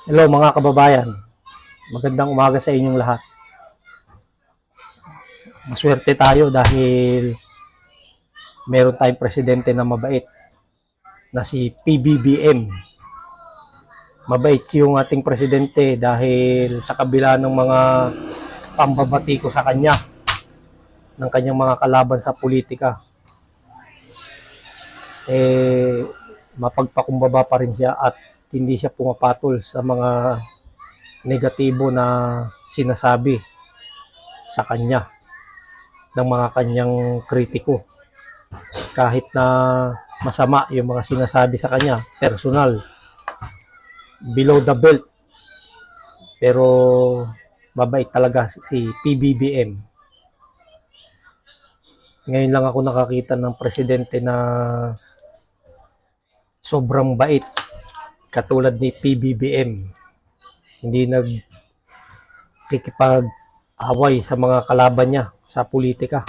Hello mga kababayan, magandang umaga sa inyong lahat. Maswerte tayo dahil meron tayong presidente na mabait na si PBBM. Mabait yung ating presidente dahil sa kabila ng mga pambabati ko sa kanya, ng kanyang mga kalaban sa politika, mapagpakumbaba pa rin siya at hindi siya pumapatol sa mga negatibo na sinasabi sa kanya ng mga kanyang kritiko. Kahit na masama yung mga sinasabi sa kanya, personal, below the belt, pero mabait talaga si PBBM. Ngayon lang ako nakakita ng presidente na sobrang bait katulad ni PBBM. Hindi nagkikipag-away sa mga kalaban niya sa politika.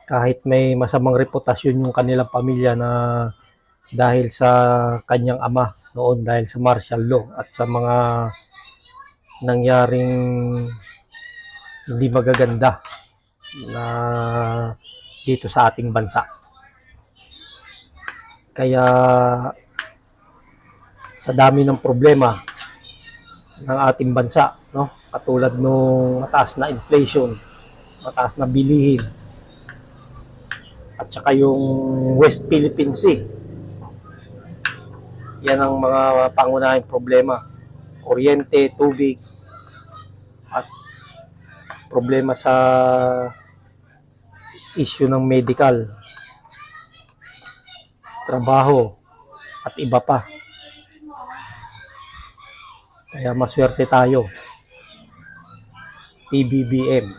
Kahit may masamang reputasyon yung kanilang pamilya na dahil sa kanyang ama noon, dahil sa martial law at sa mga nangyaring hindi magaganda na dito sa ating bansa. Kaya sa dami ng problema ng ating bansa, no? Katulad nung mataas na inflation, mataas na bilihin, at saka yung West Philippine Sea. Yan ang mga pangunahing problema. Kuryente, tubig, at problema sa issue ng medical, trabaho, at iba pa. Kaya maswerte tayo, PBBM.